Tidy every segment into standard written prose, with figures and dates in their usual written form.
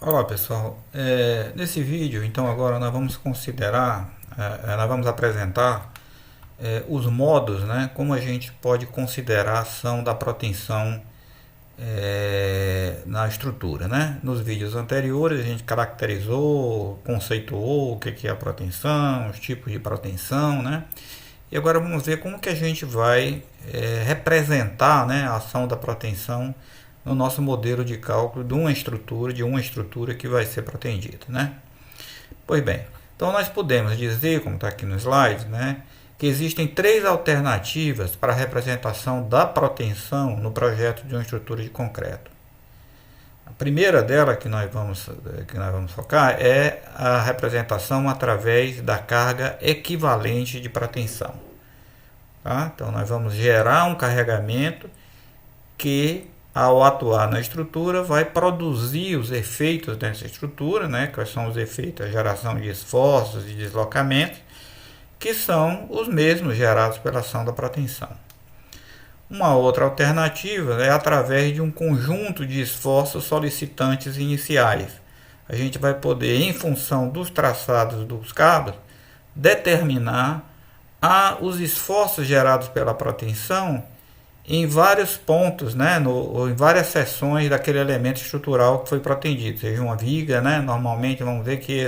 Olá pessoal, nesse vídeo então agora nós vamos considerar, nós vamos apresentar os modos, né, como a gente pode considerar a ação da proteção na estrutura, né? Nos vídeos anteriores a gente caracterizou, conceituou o que é a proteção, os tipos de proteção, né? E agora vamos ver como que a gente vai representar, né, a ação da proteção no nosso modelo de cálculo de uma estrutura que vai ser protegida, né? Pois bem, então nós podemos dizer, como está aqui no slide, né, que existem três alternativas para a representação da proteção no projeto de uma estrutura de concreto. A primeira dela que nós vamos focar é a representação através da carga equivalente de proteção. Tá? Então nós vamos gerar um carregamento que, ao atuar na estrutura, vai produzir os efeitos dessa estrutura, né? Que são os efeitos da geração de esforços e deslocamentos, que são os mesmos gerados pela ação da proteção. Uma outra alternativa é através de um conjunto de esforços solicitantes iniciais. A gente vai poder, em função dos traçados dos cabos, determinar os esforços gerados pela proteção em vários pontos, né, ou em várias seções daquele elemento estrutural que foi protegido, seja uma viga, né, normalmente vamos ver que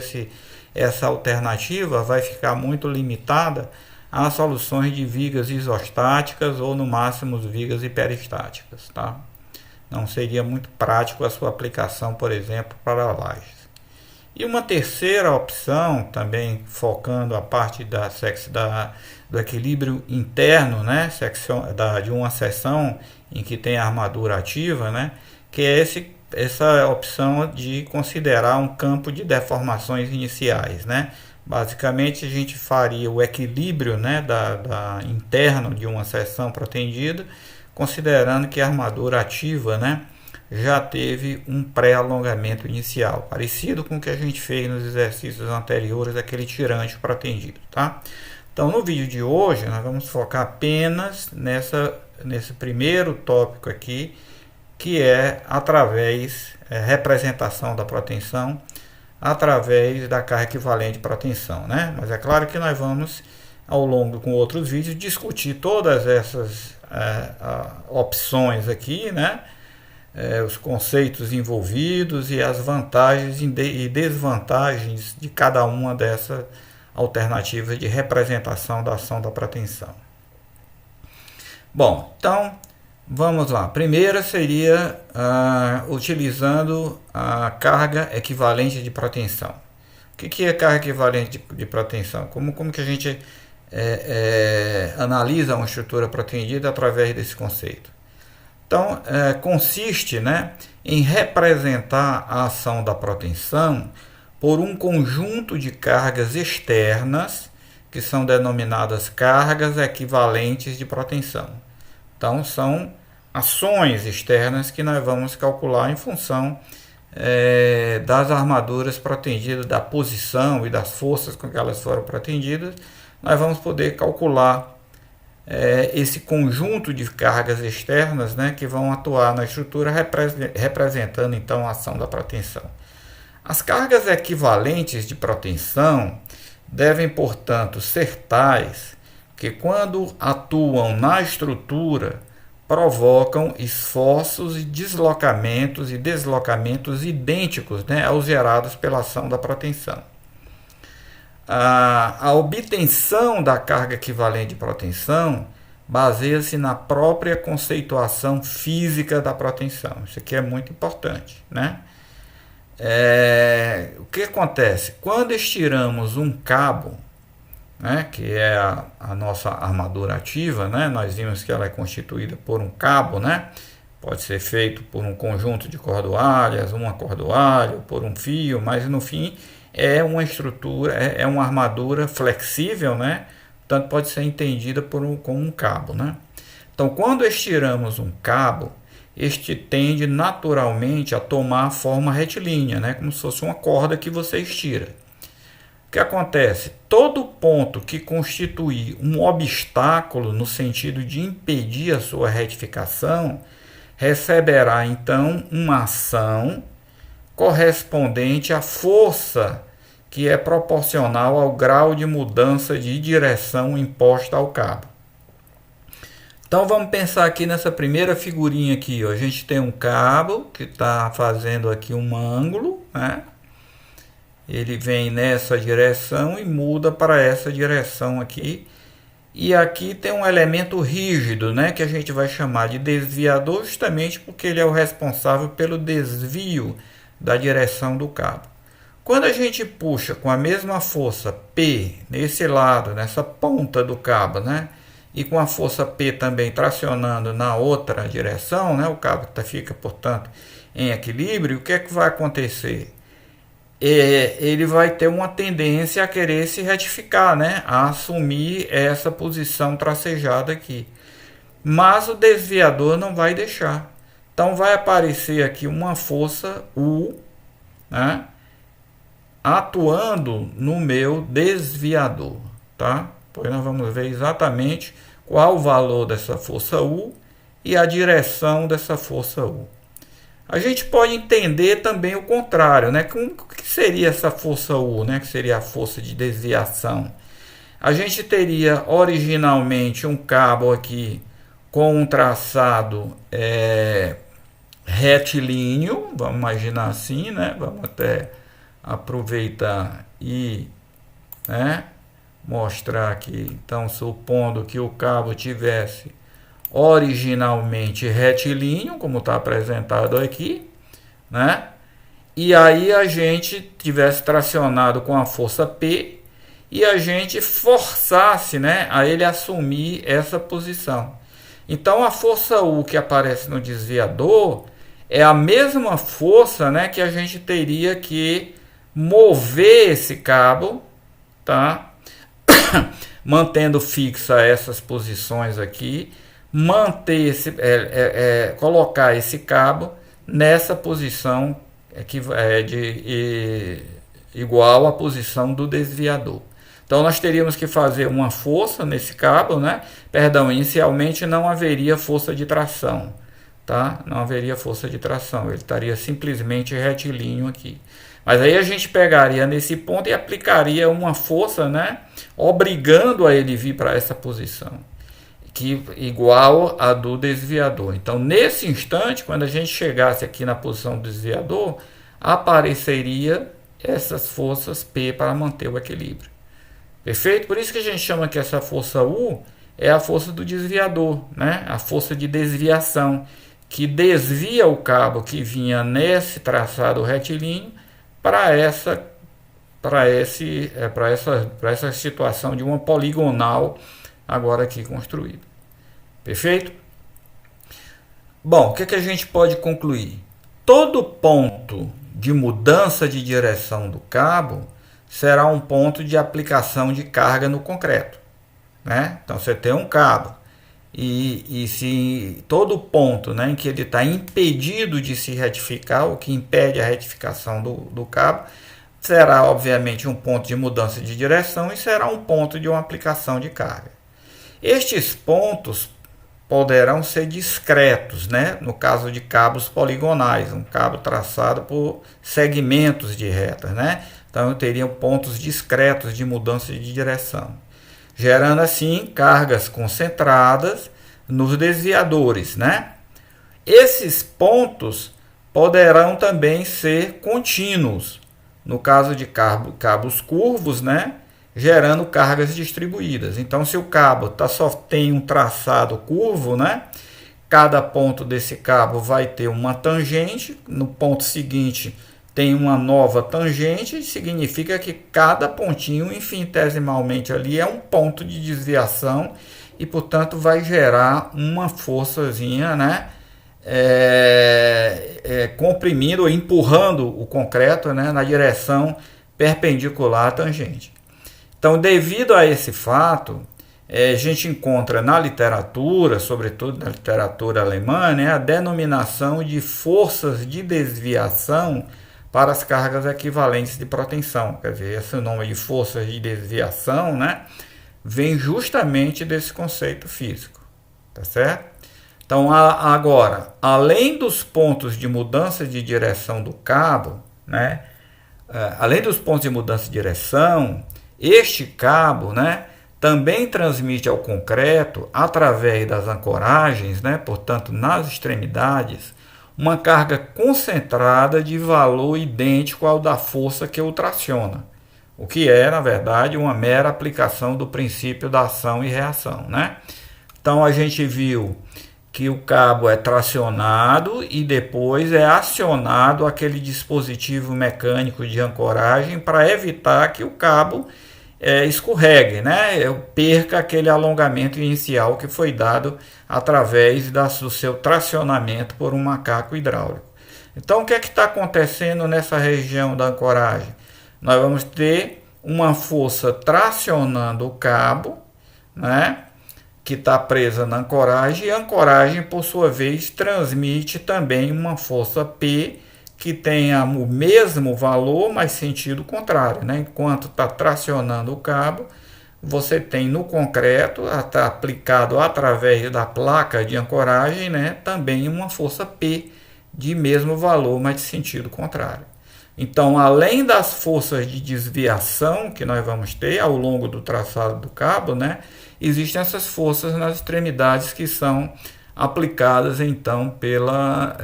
essa alternativa vai ficar muito limitada a soluções de vigas isostáticas ou no máximo vigas hiperestáticas, tá? Não seria muito prático a sua aplicação, por exemplo, para lajes. E uma terceira opção, também focando a parte do equilíbrio interno, né, de uma seção em que tem a armadura ativa, né, que é essa opção de considerar um campo de deformações iniciais, né. Basicamente a gente faria o equilíbrio, né, interno de uma seção protegida, considerando que a armadura ativa, né, já teve um pré-alongamento inicial, parecido com o que a gente fez nos exercícios anteriores daquele tirante protegido, tá? Então, no vídeo de hoje, nós vamos focar apenas nesse primeiro tópico aqui, que é representação da proteção através da carga equivalente de proteção, né? Mas é claro que nós vamos, ao longo com outros vídeos, discutir todas essas opções aqui, né? Os conceitos envolvidos e as vantagens e desvantagens de cada uma dessas alternativas de representação da ação da proteção. Bom, então vamos lá. A primeira seria utilizando a carga equivalente de proteção. O que é carga equivalente de proteção? Como que a gente analisa uma estrutura protegida através desse conceito? Então, consiste, né, em representar a ação da proteção por um conjunto de cargas externas, que são denominadas cargas equivalentes de proteção. Então, são ações externas que nós vamos calcular em função das armaduras protegidas, da posição e das forças com que elas foram protegidas. Nós vamos poder calcular esse conjunto de cargas externas, né, que vão atuar na estrutura, representando então a ação da proteção. As cargas equivalentes de proteção devem, portanto, ser tais que, quando atuam na estrutura, provocam esforços e deslocamentos idênticos, né, aos gerados pela ação da proteção. A obtenção da carga equivalente de proteção baseia-se na própria conceituação física da proteção. Isso aqui é muito importante, né? O que acontece? Quando estiramos um cabo, né, que é a nossa armadura ativa, né, nós vimos que ela é constituída por um cabo, né? Pode ser feito por um conjunto de cordoalhas, uma cordoalha, por um fio, mas no fim é uma estrutura, é uma armadura flexível, né? Portanto, pode ser entendida como um cabo, né? Então, quando estiramos um cabo, este tende naturalmente a tomar a forma retilínea, né? Como se fosse uma corda que você estira. O que acontece? Todo ponto que constituir um obstáculo no sentido de impedir a sua retificação receberá então uma ação correspondente à força que é proporcional ao grau de mudança de direção imposta ao cabo. Então vamos pensar aqui nessa primeira figurinha aqui, ó. A gente tem um cabo que está fazendo aqui um ângulo, né? Ele vem nessa direção e muda para essa direção aqui. E aqui tem um elemento rígido, né, que a gente vai chamar de desviador, justamente porque ele é o responsável pelo desvio da direção do cabo. Quando a gente puxa com a mesma força P nesse lado, nessa ponta do cabo, né, e com a força P também tracionando na outra direção, né, o cabo fica, portanto, em equilíbrio, o que é que vai acontecer? Ele vai ter uma tendência a querer se retificar, né? A assumir essa posição tracejada aqui. Mas o desviador não vai deixar. Então vai aparecer aqui uma força U, né? Atuando no meu desviador, tá? Pois nós vamos ver exatamente qual o valor dessa força U e a direção dessa força U. A gente pode entender também o contrário, né? O que seria essa força U, né? Que seria a força de desviação. A gente teria originalmente um cabo aqui com um traçado retilíneo, vamos imaginar assim, né? Vamos até aproveitar e, né, mostrar aqui. Então, supondo que o cabo tivesse originalmente retilíneo, como está apresentado aqui, né? E aí a gente tivesse tracionado com a força P e a gente forçasse, né, a ele assumir essa posição. Então a força U que aparece no desviador é a mesma força, né, que a gente teria que mover esse cabo, tá? Mantendo fixa essas posições aqui, manter colocar esse cabo nessa posição que igual à posição do desviador. Então nós teríamos que fazer uma força nesse cabo, né? Perdão, inicialmente não haveria força de tração, tá? Não haveria força de tração, ele estaria simplesmente retilíneo aqui. Mas aí a gente pegaria nesse ponto e aplicaria uma força, né, obrigando a ele vir para essa posição, que igual a do desviador. Então, nesse instante, quando a gente chegasse aqui na posição do desviador, apareceria essas forças P para manter o equilíbrio. Perfeito? Por isso que a gente chama que essa força U é a força do desviador, né? A força de desviação, que desvia o cabo que vinha nesse traçado retilíneo para essa situação de uma poligonal agora aqui construída. Perfeito? Bom, o que a gente pode concluir? Todo ponto de mudança de direção do cabo será um ponto de aplicação de carga no concreto, né? Então você tem um cabo e se todo ponto, né, em que ele está impedido de se retificar, o que impede a retificação do cabo, será obviamente um ponto de mudança de direção e será um ponto de uma aplicação de carga. Estes pontos poderão ser discretos, né? No caso de cabos poligonais, um cabo traçado por segmentos de retas, né? Então eu teria pontos discretos de mudança de direção, gerando assim cargas concentradas nos desviadores, né? Esses pontos poderão também ser contínuos, no caso de cabos curvos, né, gerando cargas distribuídas. Então, se o cabo só tem um traçado curvo, né, cada ponto desse cabo vai ter uma tangente, no ponto seguinte tem uma nova tangente, significa que cada pontinho infinitesimalmente ali é um ponto de desviação e, portanto, vai gerar uma forçazinha, né, comprimindo ou empurrando o concreto, né, na direção perpendicular à tangente. Então, devido a esse fato, a gente encontra na literatura, sobretudo na literatura alemã, né, a denominação de forças de desviação para as cargas equivalentes de protensão. Quer dizer, esse nome de forças de desviação, né, vem justamente desse conceito físico, tá certo? Então, agora, além dos pontos de mudança de direção do cabo, né? Além dos pontos de mudança de direção, este cabo, né, também transmite ao concreto, através das ancoragens, né, portanto nas extremidades, uma carga concentrada de valor idêntico ao da força que o traciona, o que é, na verdade, uma mera aplicação do princípio da ação e reação, né? Então a gente viu que o cabo é tracionado e depois é acionado aquele dispositivo mecânico de ancoragem para evitar que o cabo escorregue, né? Perca aquele alongamento inicial que foi dado através do seu tracionamento por um macaco hidráulico. Então o que é que está acontecendo nessa região da ancoragem? Nós vamos ter uma força tracionando o cabo, né, que está presa na ancoragem, e a ancoragem, por sua vez, transmite também uma força P que tenha o mesmo valor, mas sentido contrário, né? Enquanto está tracionando o cabo, você tem no concreto, está aplicado através da placa de ancoragem, né, também uma força P de mesmo valor, mas de sentido contrário. Então, além das forças de desviação que nós vamos ter ao longo do traçado do cabo, né, existem essas forças nas extremidades que são aplicadas então pela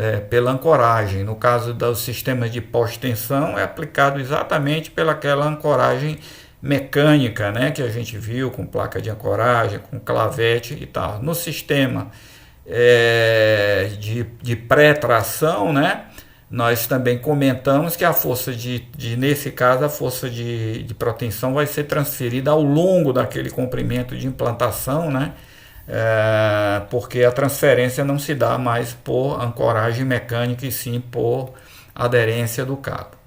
ancoragem. No caso dos sistemas de pós-tensão, é aplicado exatamente pelaquela ancoragem mecânica, né, que a gente viu com placa de ancoragem, com clavete e tal. No sistema de pré-tração, né, nós também comentamos que a força nesse caso, a força de proteção vai ser transferida ao longo daquele comprimento de implantação, né? Porque a transferência não se dá mais por ancoragem mecânica e sim por aderência do cabo.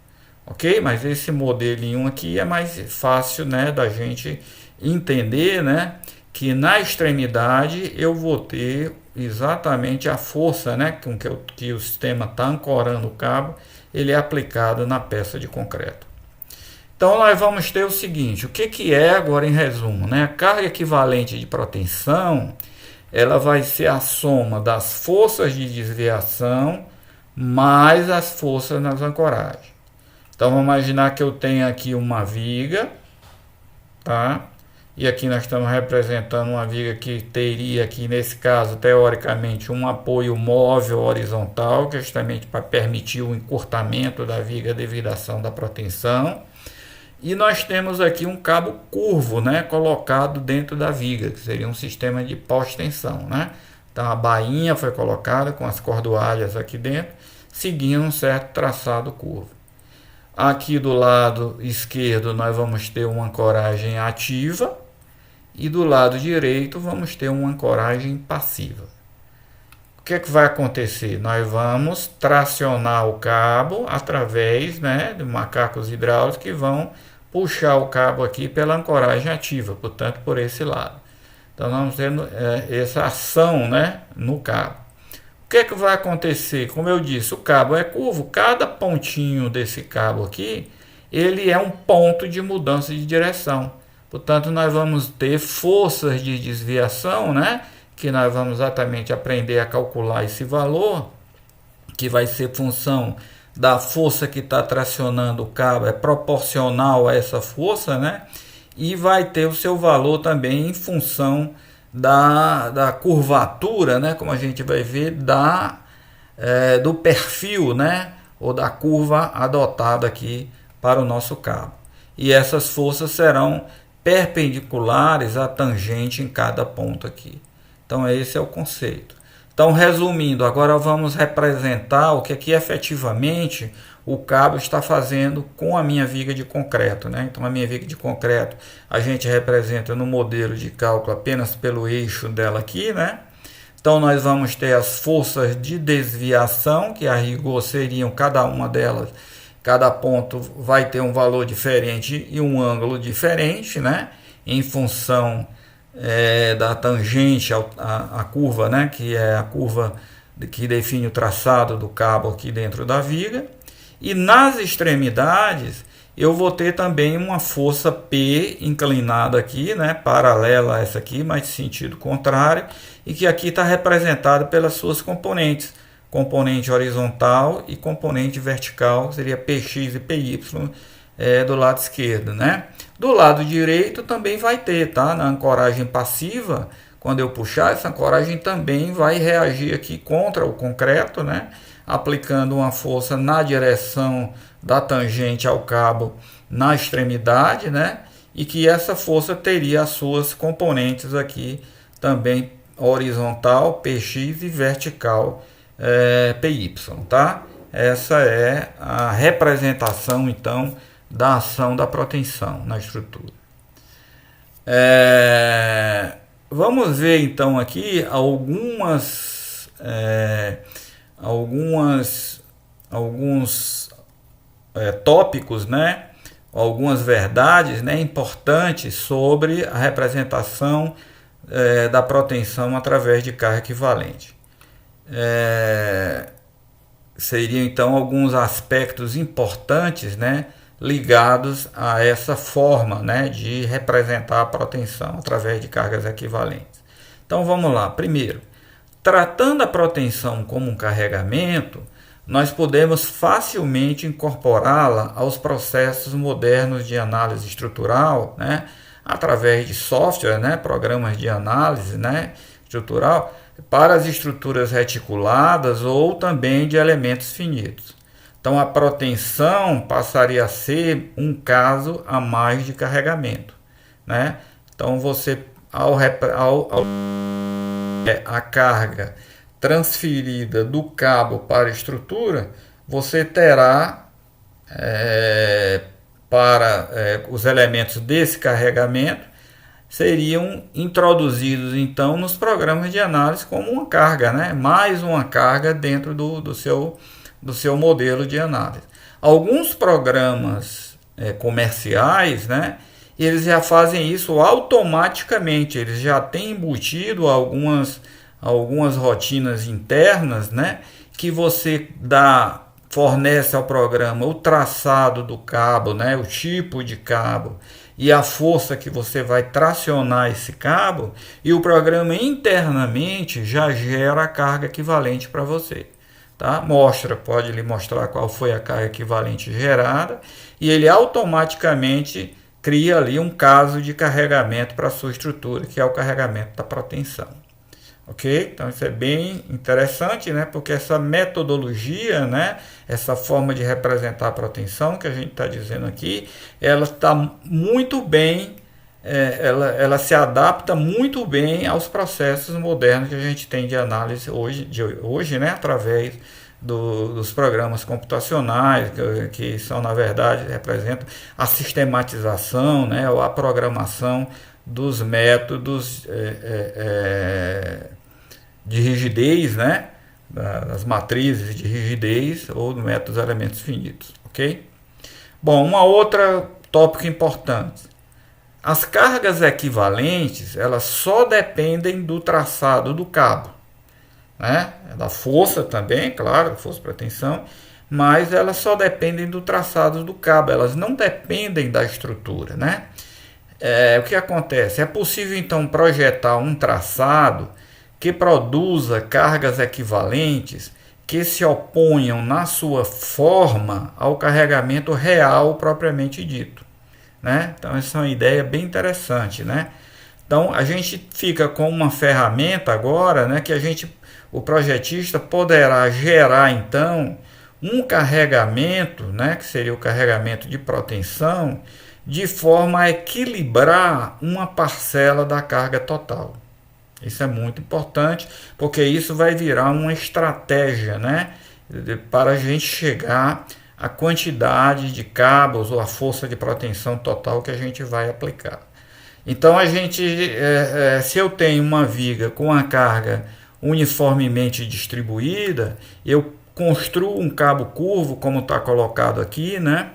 Ok? Mas esse modelinho aqui é mais fácil, né, da gente entender, né, que na extremidade eu vou ter exatamente a força, né, com que o sistema está ancorando o cabo, ele é aplicado na peça de concreto. Então nós vamos ter o seguinte, o que é agora em resumo, né? A carga equivalente de proteção, ela vai ser a soma das forças de desviação mais as forças nas ancoragens. Então vamos imaginar que eu tenho aqui uma viga, tá? E aqui nós estamos representando uma viga que teria aqui, nesse caso, teoricamente, um apoio móvel horizontal, que é justamente para permitir o encurtamento da viga devido à ação da proteção. E nós temos aqui um cabo curvo, né, colocado dentro da viga, que seria um sistema de pós-tensão, né? Então a bainha foi colocada com as cordoalhas aqui dentro, seguindo um certo traçado curvo. Aqui do lado esquerdo nós vamos ter uma ancoragem ativa e do lado direito vamos ter uma ancoragem passiva. O que é que vai acontecer? Nós vamos tracionar o cabo através, né, de macacos hidráulicos que vão puxar o cabo aqui pela ancoragem ativa, portanto por esse lado. Então nós vamos ter essa ação, né, no cabo. O que é que vai acontecer? Como eu disse, o cabo é curvo, cada pontinho desse cabo aqui, ele é um ponto de mudança de direção. Portanto, nós vamos ter forças de desviação, né? Que nós vamos exatamente aprender a calcular esse valor, que vai ser função da força que está tracionando o cabo, é proporcional a essa força, né? E vai ter o seu valor também em função da curvatura, né, como a gente vai ver, do perfil, né, ou da curva adotada aqui para o nosso cabo. E essas forças serão perpendiculares à tangente em cada ponto aqui. Então esse é o conceito. Então, resumindo, agora vamos representar o que efetivamente o cabo está fazendo com a minha viga de concreto, né? Então, a minha viga de concreto a gente representa no modelo de cálculo apenas pelo eixo dela aqui, né? Então, nós vamos ter as forças de desviação, que a rigor seriam cada uma delas, cada ponto vai ter um valor diferente e um ângulo diferente, né? Em função da tangente à curva, né? Que é a curva que define o traçado do cabo aqui dentro da viga. E nas extremidades eu vou ter também uma força P inclinada aqui, né, paralela a essa aqui, mas de sentido contrário, e que aqui está representada pelas suas componentes. componente horizontal e componente vertical, seria Px e Py do lado esquerdo, né? Do lado direito também vai ter, tá? Na ancoragem passiva, quando eu puxar, essa ancoragem também vai reagir aqui contra o concreto, né? Aplicando uma força na direção da tangente ao cabo na extremidade, né? E que essa força teria as suas componentes aqui também horizontal, Px e vertical, Py, tá? Essa é a representação, então, da ação da proteção na estrutura. Vamos ver, então, aqui alguns tópicos, né? Algumas verdades, né, importantes sobre a representação da proteção através de carga equivalente. Seriam então alguns aspectos importantes, né, ligados a essa forma, né, de representar a proteção através de cargas equivalentes. Então vamos lá. Primeiro, tratando a proteção como um carregamento, nós podemos facilmente incorporá-la aos processos modernos de análise estrutural, né, através de software, né, programas de análise, né, estrutural, para as estruturas reticuladas ou também de elementos finitos. Então, a proteção passaria a ser um caso a mais de carregamento, né? Então, você, a carga transferida do cabo para a estrutura, você terá os elementos desse carregamento seriam introduzidos então nos programas de análise como uma carga, né? Mais uma carga dentro do seu modelo de análise. Alguns programas comerciais, né, eles já fazem isso automaticamente, eles já têm embutido algumas rotinas internas, né, que você fornece ao programa o traçado do cabo, né, o tipo de cabo e a força que você vai tracionar esse cabo, e o programa internamente já gera a carga equivalente para você. Tá? Pode lhe mostrar qual foi a carga equivalente gerada, e ele automaticamente cria ali um caso de carregamento para a sua estrutura, que é o carregamento da proteção. Ok? Então isso é bem interessante, né? Porque essa metodologia, né? Essa forma de representar a proteção que a gente está dizendo aqui, ela está muito bem, ela se adapta muito bem aos processos modernos que a gente tem de análise hoje, né? Através dos programas computacionais, que são, na verdade, representam a sistematização, né? Ou a programação dos métodos de rigidez, né? Das matrizes de rigidez ou do método dos elementos finitos, ok? Bom, uma outra tópico importante. As cargas equivalentes, elas só dependem do traçado do cabo, né? Da força também, claro, força para tensão, mas elas só dependem do traçado do cabo, elas não dependem da estrutura, né? O que acontece? É possível então projetar um traçado que produza cargas equivalentes que se oponham na sua forma ao carregamento real propriamente dito, né? Então essa é uma ideia bem interessante, né? Então a gente fica com uma ferramenta agora, né, que o projetista poderá gerar então um carregamento, né, que seria o carregamento de proteção, de forma a equilibrar uma parcela da carga total. Isso é muito importante, porque isso vai virar uma estratégia, né, para a gente chegar à quantidade de cabos ou a força de proteção total que a gente vai aplicar. Então, se eu tenho uma viga com a carga uniformemente distribuída, eu construo um cabo curvo, como está colocado aqui, né?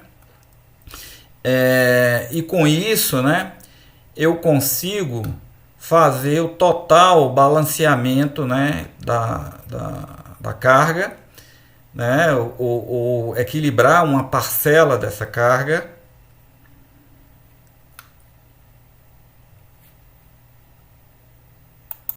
E com isso, né, eu consigo fazer o total balanceamento, né, da carga, né, ou equilibrar uma parcela dessa carga